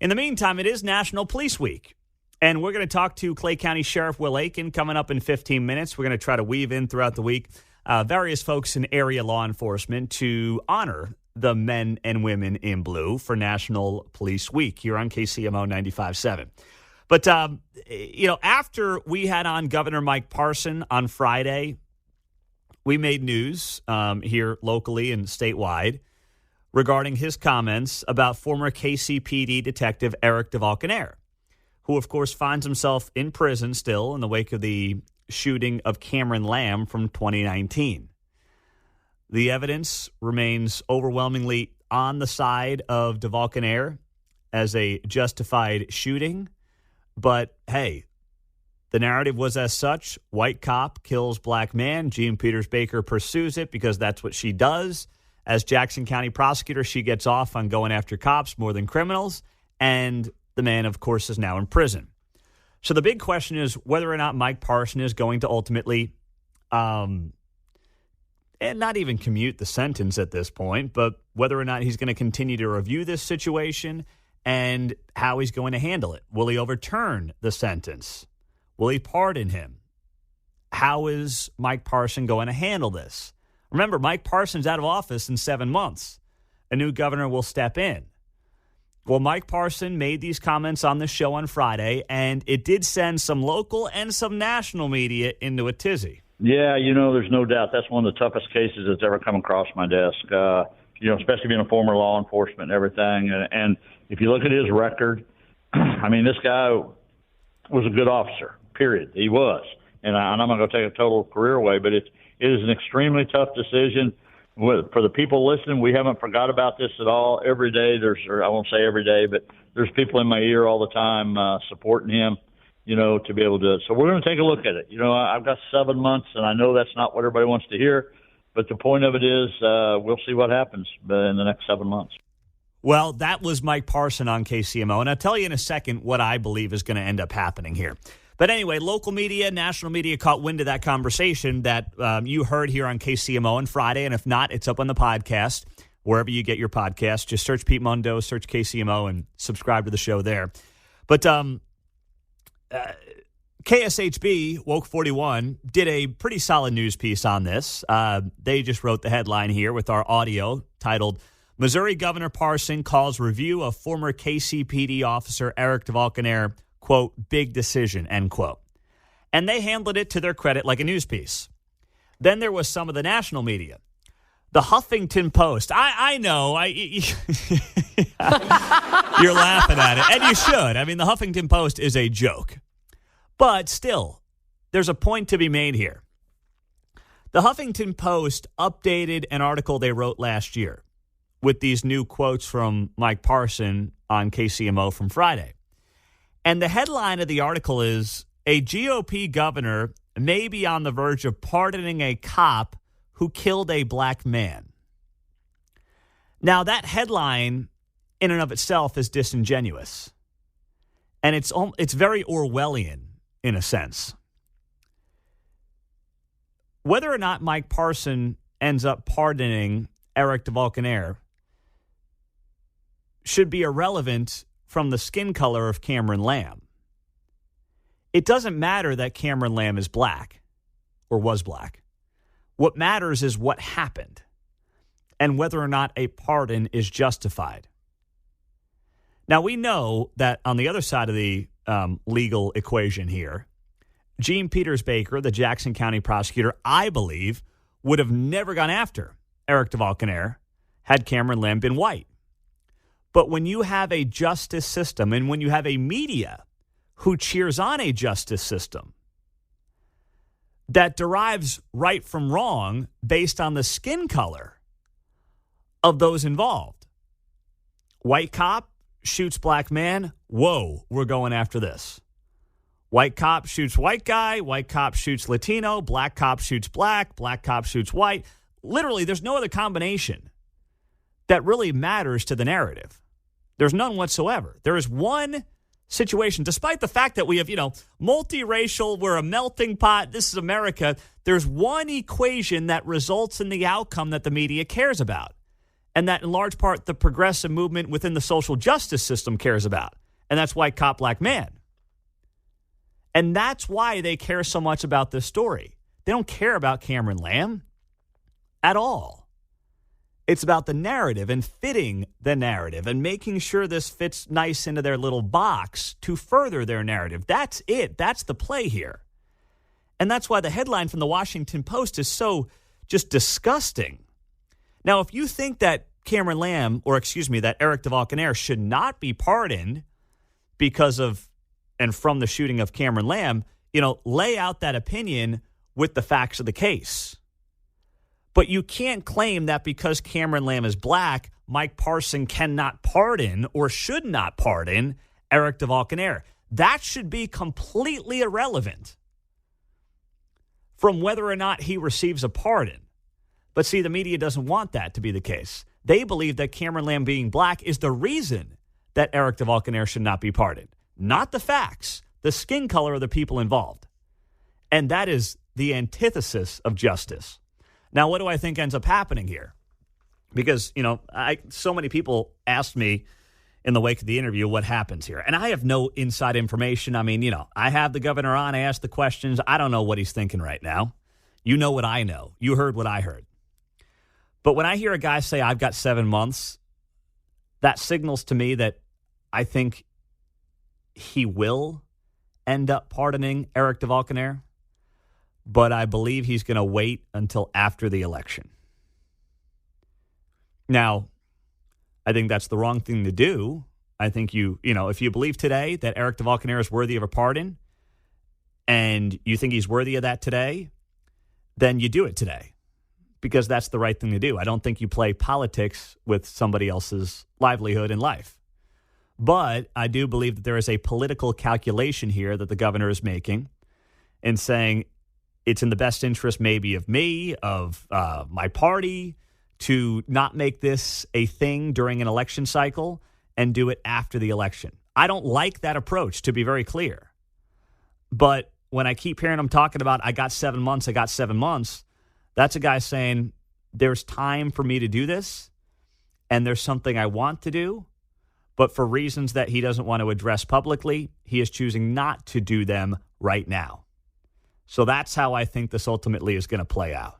In the meantime, it is National Police Week. And we're going to talk to Clay County Sheriff Will Aiken coming up in 15 minutes. We're going to try to weave in throughout the week various folks in area law enforcement to honor the men and women in blue for National Police Week here on KCMO 95.7. But, after we had on Governor Mike Parson on Friday, we made news here locally and statewide regarding his comments about former KCPD Detective Eric DeValkenaere, who, of course, finds himself in prison still in the wake of the shooting of Cameron Lamb from 2019. The evidence remains overwhelmingly on the side of DeValkenaere as a justified shooting. But, hey, the narrative was as such. White cop kills black man. Jean Peters Baker pursues it because that's what she does. As Jackson County prosecutor, she gets off on going after cops more than criminals. And the man, of course, is now in prison. So the big question is whether or not Mike Parson is going to ultimately, and not even commute the sentence at this point, but whether or not he's going to continue to review this situation and how he's going to handle it. Will he overturn the sentence? Will he pardon him? How is Mike Parson going to handle this? Remember, Mike Parson's out of office in 7 months. A new governor will step in. Well, Mike Parson made these comments on the show on Friday, and it did send some local and some national media into a tizzy. Yeah, there's no doubt that's one of the toughest cases that's ever come across my desk, especially being a former law enforcement and everything. And if you look at his record, this guy was a good officer, period. He was. And I'm not going to take a total career away, but it is an extremely tough decision. For the people listening, we haven't forgot about this at all. Every day I won't say every day, but there's people in my ear all the time supporting him, to be able to. So we're going to take a look at it. I've got 7 months, and I know that's not what everybody wants to hear. But the point of it is we'll see what happens in the next 7 months. Well, that was Mike Parson on KCMO, and I'll tell you in a second what I believe is going to end up happening here. But anyway, local media, national media caught wind of that conversation that you heard here on KCMO on Friday. And if not, it's up on the podcast, wherever you get your podcast. Just search Pete Mundo, search KCMO, and subscribe to the show there. But KSHB, Woke 41, did a pretty solid news piece on this. They just wrote the headline here with our audio titled, Missouri Governor Parson calls review of former KCPD officer Eric DeValkenaere, quote, big decision, end quote. And they handled it to their credit like a news piece. Then there was some of the national media. The Huffington Post. I know. You're laughing at it. And you should. The Huffington Post is a joke. But still, there's a point to be made here. The Huffington Post updated an article they wrote last year with these new quotes from Mike Parson on KCMO from Friday. And the headline of the article is, a GOP governor may be on the verge of pardoning a cop who killed a black man. Now, that headline in and of itself is disingenuous. And it's very Orwellian in a sense. Whether or not Mike Parson ends up pardoning Eric DeValkenaere should be irrelevant from the skin color of Cameron Lamb. It doesn't matter that Cameron Lamb is black or was black. What matters is what happened and whether or not a pardon is justified. Now, we know that on the other side of the legal equation here, Jean Peters Baker, the Jackson County prosecutor, I believe, would have never gone after Eric DeValkenaere had Cameron Lamb been white. But when you have a justice system and when you have a media who cheers on a justice system that derives right from wrong based on the skin color of those involved, white cop shoots black man, whoa, we're going after this. White cop shoots white guy, white cop shoots Latino, black cop shoots black cop shoots white. Literally, there's no other combination that really matters to the narrative. There's none whatsoever. There is one situation, despite the fact that we have, multiracial, we're a melting pot, this is America, there's one equation that results in the outcome that the media cares about. and that in large part the progressive movement within the social justice system cares about. And that's White Cop Black Man. And that's why they care so much about this story. They don't care about Cameron Lamb at all. It's about the narrative and fitting the narrative and making sure this fits nice into their little box to further their narrative. That's it. That's the play here. And that's why the headline from the Washington Post is so just disgusting. Now, if you think that Cameron Lamb, that Eric DeValkenaere should not be pardoned because of and from the shooting of Cameron Lamb, lay out that opinion with the facts of the case. But you can't claim that because Cameron Lamb is black, Mike Parson cannot pardon or should not pardon Eric DeValkenaere. That should be completely irrelevant from whether or not he receives a pardon. But see, the media doesn't want that to be the case. They believe that Cameron Lamb being black is the reason that Eric DeValkenaere should not be pardoned. Not the facts, the skin color of the people involved. And that is the antithesis of justice. Now, what do I think ends up happening here? Because, so many people asked me in the wake of the interview what happens here. And I have no inside information. I mean, I have the governor on. I asked the questions. I don't know what he's thinking right now. You know what I know. You heard what I heard. But when I hear a guy say, I've got 7 months, that signals to me that I think he will end up pardoning Eric DeValkenaere. But I believe he's going to wait until after the election. Now, I think that's the wrong thing to do. I think if you believe today that Eric DeValkenaere is worthy of a pardon and you think he's worthy of that today, then you do it today because that's the right thing to do. I don't think you play politics with somebody else's livelihood and life. But I do believe that there is a political calculation here that the governor is making in saying, it's in the best interest maybe of me, of my party, to not make this a thing during an election cycle and do it after the election. I don't like that approach, to be very clear. But when I keep hearing him talking about, I got 7 months, that's a guy saying there's time for me to do this and there's something I want to do. But for reasons that he doesn't want to address publicly, he is choosing not to do them right now. So that's how I think this ultimately is going to play out.